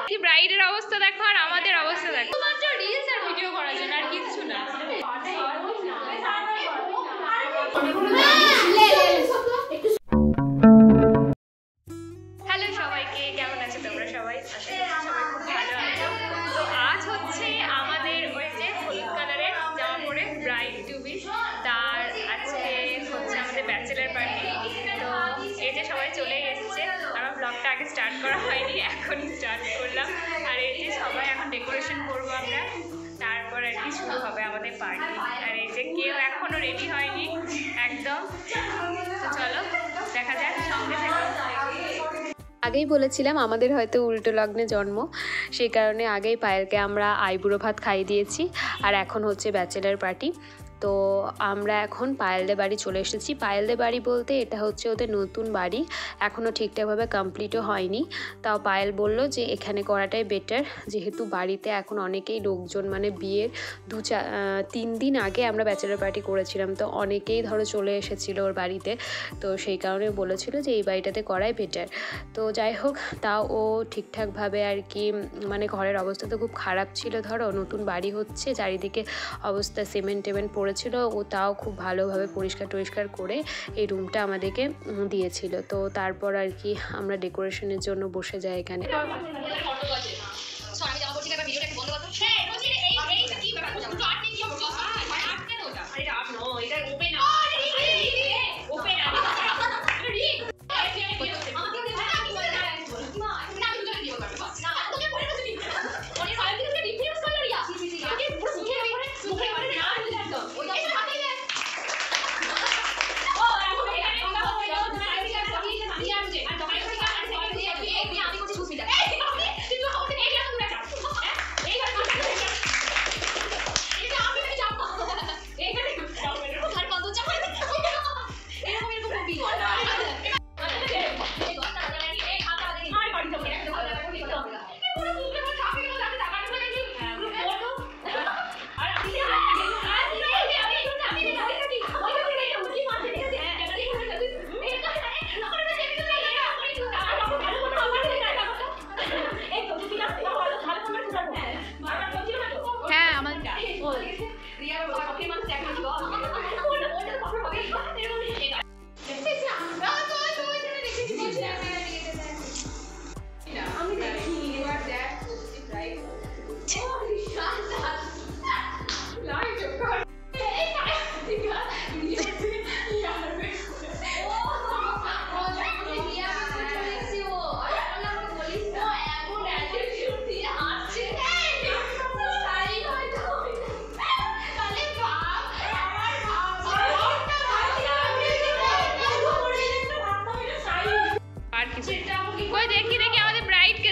কি ব্রাইডের অবস্থা দেখো আর আমাদের অবস্থা দেখো, মাত্র রিলস আর ভিডিও করার জন্য আর কিছু না। হ্যালো সবাইকে, কেমন আছো তোমরা সবাই? আশা করছি সবাই খুব ভালো আছো। তো আজ হচ্ছে আমাদের ওই যে হলুদ কালারের জামা পরে ব্রাইড টু বি, তার আজকে হচ্ছে আমাদের ব্যাচেলার পার্টি। তো এই যে সবাই চলে এসেছে, আমার ব্লগটা আগে স্টার্ট করা হয়নি, এখনই স্টার্ট করলাম। আর এই যে সবাই এখন ডেকোরেশন করবো আমরা, তারপর আর কি শুরু হবে আমাদের পার্টি। আর এই যে কেউ এখনো রেডি হয়নি একদম। তো চলো দেখা যাক, সঙ্গে থেকে। আগেই বলেছিলাম আমাদের হয়তো উল্টো লগ্নে জন্ম, সেই কারণে আগেই পায়েলকে আমরা আইবুড়ো ভাত খাইয়ে দিয়েছি। আর এখন হচ্ছে ব্যাচেলার পার্টি। তো আমরা এখন পায়েলদের বাড়ি চলে এসেছি। পায়েলদের বাড়ি বলতে এটা হচ্ছে ওদের নতুন বাড়ি, এখনও ঠিকঠাকভাবে কমপ্লিটও হয়নি। তাও পায়েল বলল যে এখানে করাটাই বেটার, যেহেতু বাড়িতে এখন অনেকেই লোকজন, মানে বিয়ের 3 দিন আগে আমরা ব্যাচেলার পার্টি করেছিলাম, তো অনেকেই ধরো চলে এসেছিলো ওর বাড়িতে। তো সেই কারণে বলেছিল যে এই বাড়িটাতে করাই বেটার। তো যাই হোক, তাও ও ঠিকঠাকভাবে আর কি, মানে ঘরের অবস্থা তো খুব খারাপ ছিল, ধরো নতুন বাড়ি হচ্ছে, চারিদিকে অবস্থা সিমেন্ট টেমেন্ট পড়েছিল, ও তাও খুব ভালোভাবে পরিষ্কার করে এই রুমটা আমাদেরকে দিয়েছিল। তো তারপর আর কি আমরা ডেকোরেশনের জন্য বসে যাই এখানে।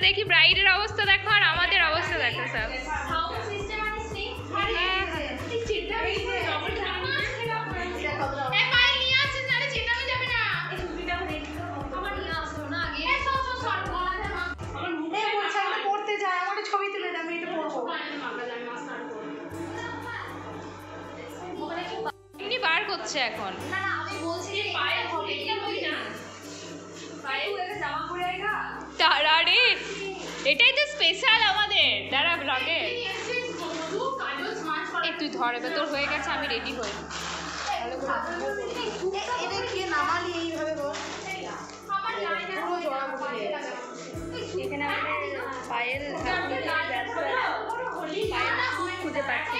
দেখি ব্রাইডের অবস্থা দেখো আর আমাদের অবস্থা দেখো সব। এমনি বার করছে এখন। তারারে এটাই তো স্পেশাল আমাদের, দাঁড়া ব্লগে এই তুই ধর, এবার তোর হয়ে গেছে, আমি রেডি হই। এখানে আমাদের পায়েল খুঁজে পাচ্ছি।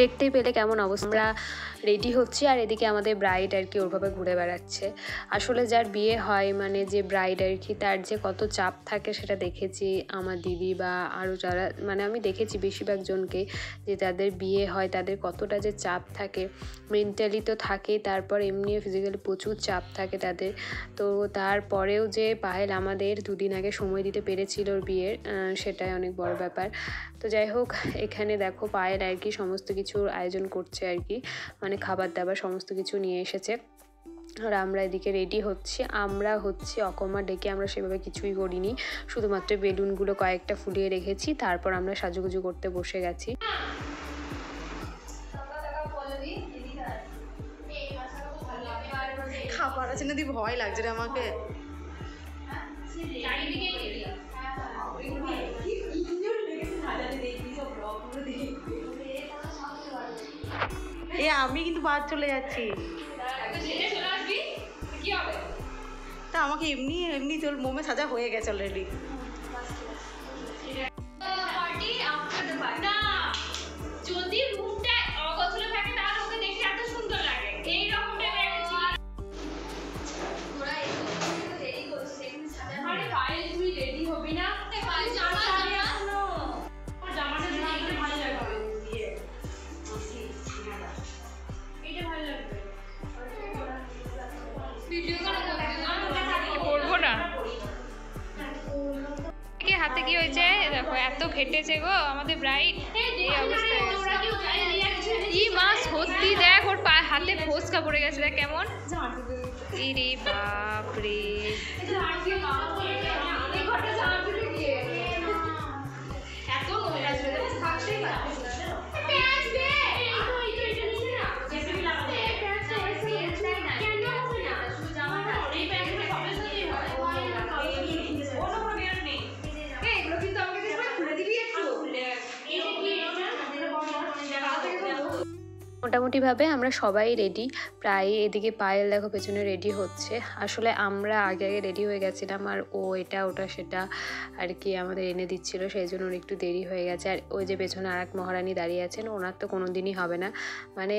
দেখতেই পেলে কেমন অবস্থা। আমরা রেডি হচ্ছি আর এদিকে আমাদের ব্রাইড আর কি ওরভাবে ঘুরে বেড়াচ্ছে। আসলে যার বিয়ে হয় মানে যে ব্রাইড আর কি তার যে কত চাপ থাকে সেটা দেখেছি আমার দিদি বা আরও যারা মানে আমি দেখেছি বেশিরভাগ জনকে যে তাদের বিয়ে হয় তাদের কতটা যে চাপ থাকে, মেন্টালি তো থাকে, তারপর এমনি ফিজিক্যালি প্রচুর চাপ থাকে তাদের। তো তারপরেও যে পায়েল আমাদের দুদিন আগে সময় দিতে পেরেছিল ওর বিয়ের, সেটাই অনেক বড় ব্যাপার। তো যাই হোক, এখানে দেখো পায়েল আর কি সমস্ত কিছুর আয়োজন করছে আর কি, মানে খাবার দাবার সমস্ত কিছু নিয়ে এসেছে। আর আমরা এদিকে রেডি হচ্ছি। আমরা হচ্ছে অকমা ডেকে আমরা সেভাবে কিছুই করিনি, শুধুমাত্র বেলুনগুলো কয়েকটা ফুলিয়ে রেখেছি, তারপর আমরা সাজুগুজু করতে বসে গেছি। খাবার আছে না, ভয় লাগছে রে আমাকে। আমি কিন্তু বাদ চলে যাচ্ছি। তা আমাকে এমনি এমনি তোর মোমে সাজা হয়ে গেছে অলরেডি। হাতে কি হয়েছে দেখো, এত ফেটেছে গো আমাদের ব্রাইড, এই অবস্থা। ই মা সত্যি দেখ ওর পায়ে হাতে ফোসকা পড়ে গেছে, দেখ কেমন। ইরে বাপ রে, মোটামুটিভাবে আমরা সবাই রেডি প্রায়। এদিকে পায়েল দেখো পেছনে রেডি হচ্ছে। আসলে আমরা আগে আগে রেডি হয়ে গেছিলাম আর ও এটা ওটা সেটা আর কি আমাদের এনে দিচ্ছিলো, সেই জন্য ওর একটু দেরি হয়ে গেছে। আর ওই যে পেছনে আর এক মহারানী দাঁড়িয়ে আছেন, ওনার তো কোনো দিনই হবে না, মানে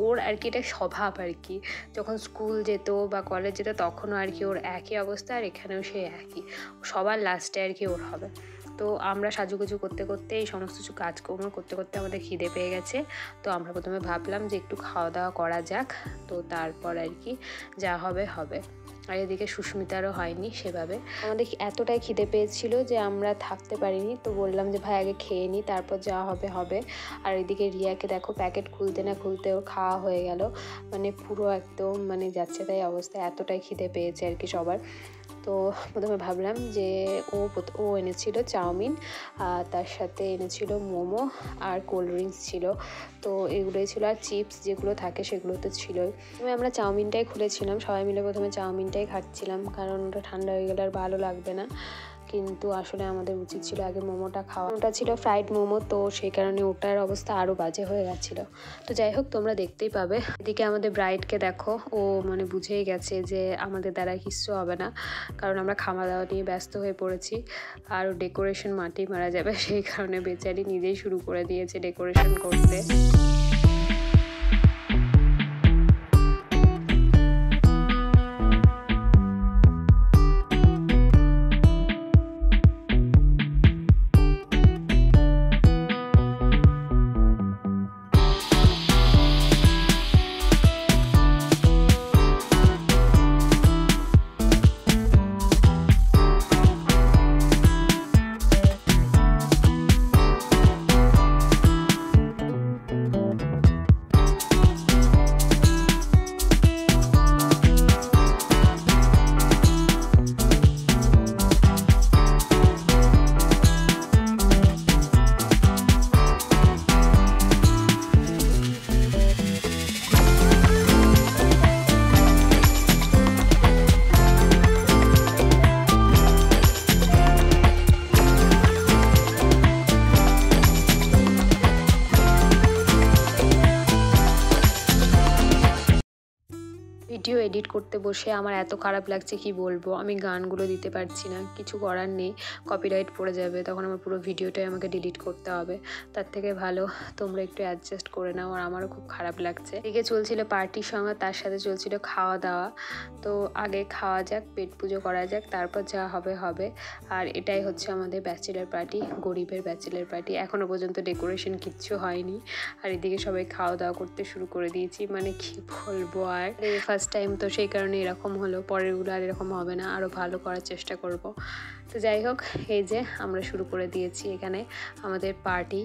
ওর আর কি এটা স্বভাব আর কি। যখন স্কুল যেত বা কলেজ যেত তখনও আর কি ওর একই অবস্থা, আর এখানেও সে একই, সবার লাস্টে আর কি ওর হবে। তো আমরা সাজুগুজু করতে করতে এই সমস্ত কিছু কাজকর্ম করতে করতে আমাদের খিদে পেয়ে গেছে। তো আমরা প্রথমে ভাবলাম যে একটু খাওয়া দাওয়া করা যাক, তো তারপর আর কি যা হবে হবে। আর এদিকে সুস্মিতারও হয়নি সেভাবে। আমাদের এতটাই খিদে পেয়েছিল যে আমরা থাকতে পারিনি, তো বললাম যে ভাই আগে খেয়ে নিই তারপর যা হবে হবে। আর এদিকে রিয়াকে দেখো প্যাকেট খুলতে না খুলতে ওর খাওয়া হয়ে গেল, মানে পুরো একদম মানে যাচ্ছে তাই অবস্থা, এতটাই খিদে পেয়েছে আর কি সবার। তো প্রথমে ভাবলাম যে ও এনেছিল চাউমিন, তার সাথে এনেছিল মোমো আর কোল্ড ড্রিঙ্কস ছিল, তো এগুলোই ছিল। আর চিপস যেগুলো থাকে সেগুলো তো ছিলই। আমরা চাউমিনটাই খুলেছিলাম, সবাই মিলে প্রথমে চাউমিনটাই খাচ্ছিলাম, কারণ ওটা ঠান্ডা হয়ে গেলে আর ভালো লাগবে না। কিন্তু আসলে আমাদের উচিত ছিল আগে মোমোটা খাওয়া। ওটা ছিল ফ্রাইড মোমো, তো সেই কারণে ওটার অবস্থা আরও বাজে হয়ে গেছিলো। তো যাই হোক, তোমরা দেখতেই পাবে। এদিকে আমাদের ব্রাইডকে দেখো, ও মানে বুঝেই গেছে যে আমাদের দ্বারা কিচ্ছু হবে না, কারণ আমরা খাওয়া দাওয়া নিয়ে ব্যস্ত হয়ে পড়েছি। আর ডেকোরেশন মাটি মারা যাবে, সেই কারণে বেচারি নিজেই শুরু করে দিয়েছে ডেকোরেশন করতে। ভিডিও এডিট করতে বসে আমার এত খারাপ লাগছে কি বলবো। আমি গানগুলো দিতে পারছি না, কিছু করার নেই, কপিরাইট পড়ে যাবে, তখন আমার পুরো ভিডিওটাই আমাকে ডিলিট করতে হবে। তার থেকে ভালো তোমরা একটু অ্যাডজাস্ট করে নাও। আর আমারও খুব খারাপ লাগছে। এদিকে চলছিল পার্টির সঙ্গে, তার সাথে চলছিল খাওয়া দাওয়া। তো আগে খাওয়া যাক, পেট পুজো করা যাক, তারপর যা হবে হবে। আর এটাই হচ্ছে আমাদের ব্যাচেলার পার্টি, গরিবের ব্যাচেলার পার্টি। এখনও পর্যন্ত ডেকোরেশন কিচ্ছু হয়নি। আর এদিকে সবাই খাওয়া দাওয়া করতে শুরু করে দিয়েছি, মানে কি বলবো। আর এই ফার্স্ট টাইম তো সেই কারণে এরকম হলো, পরেরগুলো আর এরকম হবে না, আরও ভালো করার চেষ্টা করব। তো যাই হোক, এই যে আমরা শুরু করে দিয়েছি এখানে আমাদের পার্টি।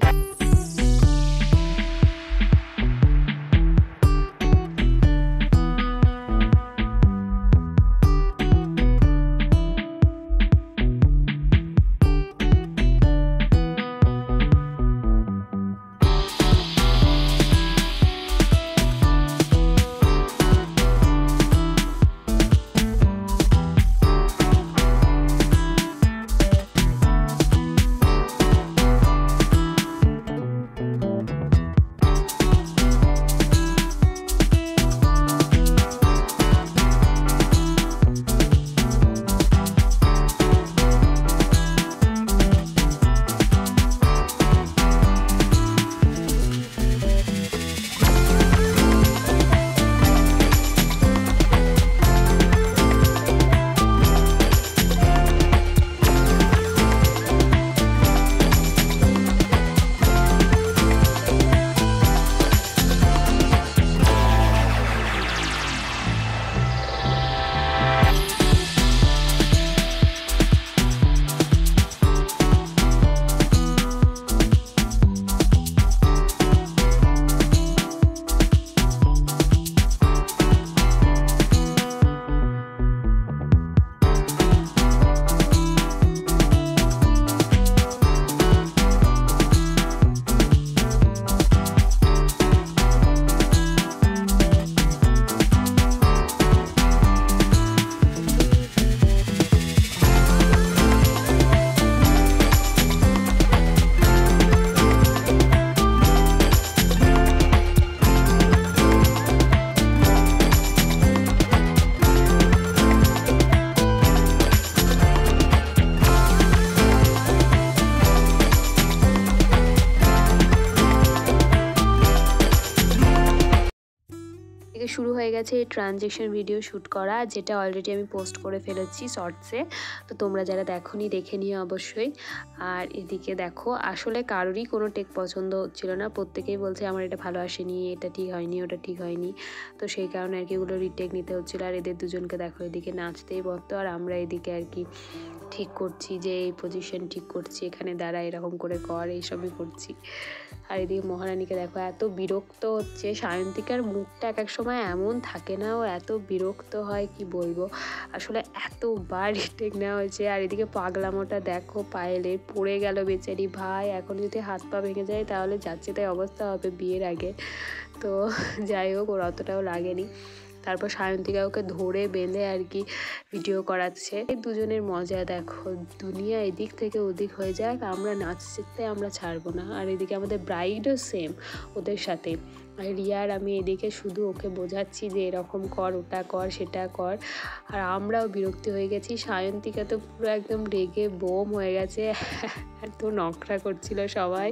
শুরু হয়ে গেছে এই ট্রানজেকশন ভিডিও শ্যুট করা, যেটা অলরেডি আমি পোস্ট করে ফেলেছি শর্টসে। তো তোমরা যারা দেখোনি দেখে নিও অবশ্যই। আর এদিকে দেখো, আসলে কারোরই কোনো টেক পছন্দ হচ্ছিল না, প্রত্যেকেই বলছে আমার এটা ভালো আসেনি, এটা ঠিক হয়নি, ওটা ঠিক হয়নি। তো সেই কারণে আর কি এগুলো রিটেক নিতে হচ্ছিলো। আর এদের দুজনকে দেখো এদিকে নাচতেই বলতো, আর আমরা এদিকে আর কি ঠিক করছি যে এই পজিশন ঠিক করছি, এখানে দাঁড়া, এরকম করে কর, এইসবই করছি। আর এদিকে মহারানীকে দেখো এত বিরক্ত হচ্ছে। সায়ন্তিকার মুখটা এক এক সময় এমন থাকে না, ও এত বিরক্ত হয় কি বলবো। আসলে এতবার রিটেক নেওয়া হয়েছে। আর এদিকে পাগলামোটা দেখো, পায়েলের পড়ে গেল বেচারি। ভাই, এখন যদি হাত পা ভেঙে যায় তাহলে যাচ্ছে তাই অবস্থা হবে বিয়ের আগে। তো যাই হোক, ওর অতটাও লাগেনি। তারপর সায়ন্তিকা ওকে ধরে বেঁধে আর কি ভিডিও করাচ্ছে। এই দুজনের মজা দেখো, দুনিয়া এদিক থেকে ওদিক হয়ে যাক, আমরা নাচতে আমরা ছাড়বো না। আর এদিকে আমাদের ব্রাইডও সেম ওদের সাথে। আর রিয়ার আমি এদিকে শুধু ওকে বোঝাচ্ছি যে এরকম কর, ওটা কর, সেটা কর। আর আমরাও বিরক্তি হয়ে গেছি। সায়ন্তিকা তো পুরো একদম রেগে বোম হয়ে গেছে, এত নখরা করছিল সবাই।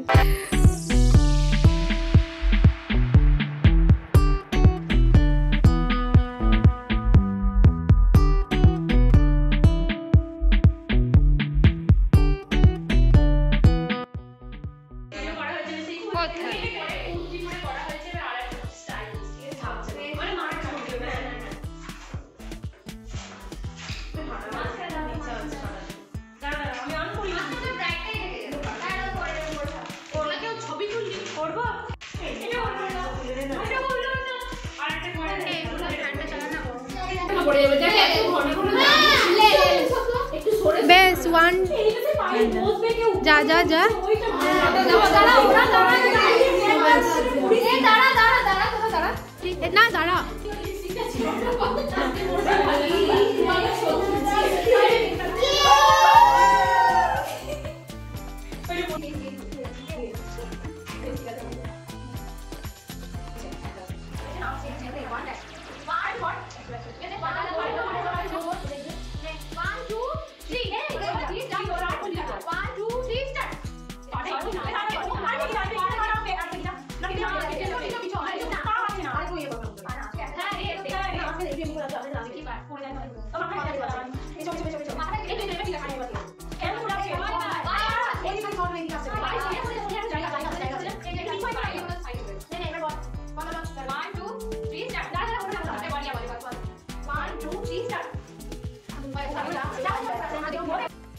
বেশ ওয়ান যা যা যা না দাঁড়া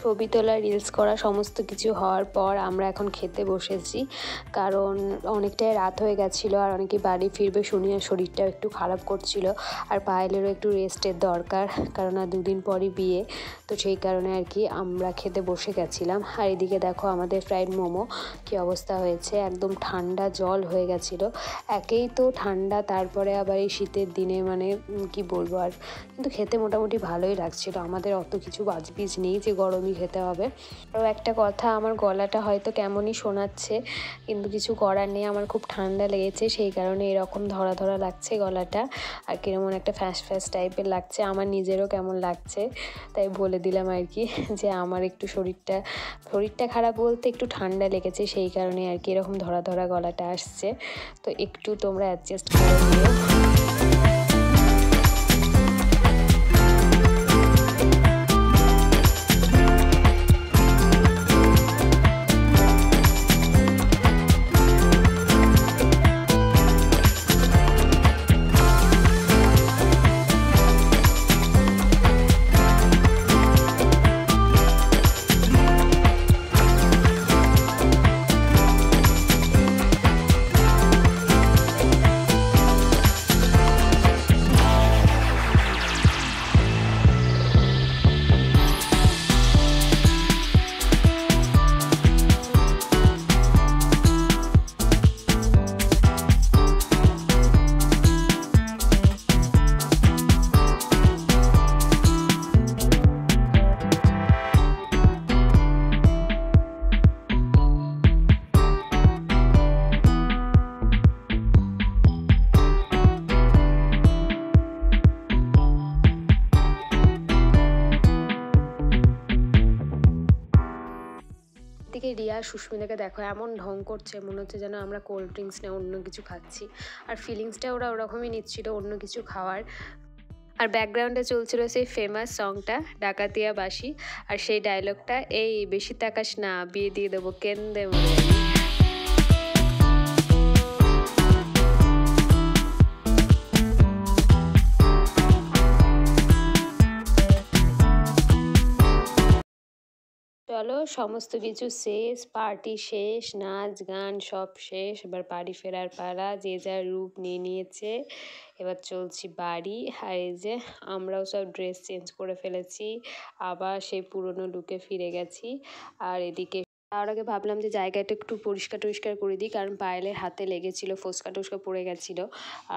ছবি তোলা, রিলস করা সমস্ত কিছু হওয়ার পর আমরা এখন খেতে বসেছি, কারণ অনেকটাই রাত হয়ে গেছিলো আর অনেকে বাড়ি ফিরবে শুনিয়ে শরীরটাও একটু খারাপ করছিল আর পায়েলেরও একটু রেস্টের দরকার, কারণ আর দুদিন পরই বিয়ে। তো সেই কারণে আর কি আমরা খেতে বসে গেছিলাম। আর এদিকে দেখো আমাদের ফ্রাইড মোমো কী অবস্থা হয়েছে, একদম ঠান্ডা জল হয়ে গেছিলো। একেই তো ঠান্ডা, তারপরে আবার এই শীতের দিনে মানে কি বলবো আর, কিন্তু খেতে মোটামুটি ভালোই লাগছিলো। আমাদের অত কিছু বাজবিজ নেই যে গরমই খেতে হবে। আরও একটা কথা, আমার গলাটা হয়তো কেমনই শোনাচ্ছে, কিন্তু কিছু করার নেই, আমার খুব ঠান্ডা লেগেছে, সেই কারণে এরকম ধরা ধরা লাগছে গলাটা, আর কেমন একটা ফ্যাঁস ফ্যাঁস টাইপের লাগছে। আমার নিজেরও কেমন লাগছে, তাই বলে দিলাম আর কি যে আমার একটু শরীরটা খারাপ বলতে একটু ঠান্ডা লেগেছে, সেই কারণে আর কি এরকম ধরা ধরা গলাটা আসছে। তো একটু তোমরা অ্যাডজাস্ট করে দিও। দিকে রিয়া সুস্মিতাকে দেখো এমন ঢং করছে, মনে হচ্ছে যেন আমরা কোল্ড ড্রিঙ্কস না অন্য কিছু খাচ্ছি, আর ফিলিংসটা ওরা ওরকমই নিচ্ছিল অন্য কিছু খাওয়ার। আর ব্যাকগ্রাউন্ডে চলছিল সেই ফেমাস সংটা ডাকাতিয়া বাসি, আর সেই ডায়লগটা, এই বেশি তাকাস না বিয়ে দিয়ে দেবো কেন্দে মরে। চলো সমস্ত কিছু শেষ, পার্টি শেষ, নাচ গান সব শেষ, এবার বাড়ি ফেরার পালা, যে যার রূপ নিয়ে নিয়েছে, এবার চলছি বাড়ি। আর এই যে আমরাও সব ড্রেস চেঞ্জ করে ফেলেছি, আবার সেই পুরনো লুকে ফিরে গেছি। আর এদিকে তার আগে ভাবলাম যে জায়গাটা একটু পরিষ্কার করে দিই, কারণ পায়েলের হাতে লেগেছিলো, ফোসকা টোসকা পড়ে গেছিলো,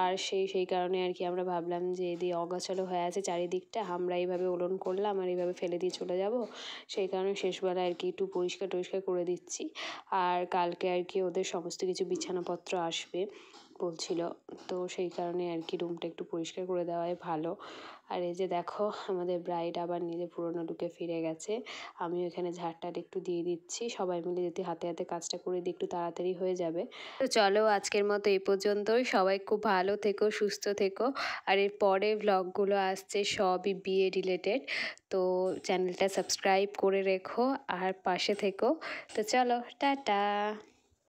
আর সেই কারণে আর কি আমরা ভাবলাম যে এদিকে অগাছালো হয়ে আছে চারিদিকটা, আমরা এইভাবে ওলন করলাম আর এইভাবে ফেলে দিয়ে চলে যাব, সেই কারণে শেষবেলা আর কি একটু পরিষ্কার করে দিচ্ছি। আর কালকে আর কি ওদের সমস্ত কিছু বিছানাপত্র আসবে বলছিল, তো সেই কারণে আর কি রুমটা একটু পরিষ্কার করে দেওয়াই ভালো। আর এই যে দেখো আমাদের ব্রাইড আবার নিজে পুরোনো লুকে ফিরে গেছে, আমিও এখানে ঝাড়টার একটু দিয়ে দিচ্ছি, সবাই মিলে যদি হাতে হাতে কাজটা করে দিই একটু তাড়াতাড়ি হয়ে যাবে। তো চলো আজকের মতো এই পর্যন্তই, সবাই খুব ভালো থেকো, সুস্থ থেকো। আর এর পরে ভ্লগগুলো আসছে সবই বিয়ে রিলেটেড, তো চ্যানেলটা সাবস্ক্রাইব করে রেখো আর পাশে থেকো। তো চলো টাটা।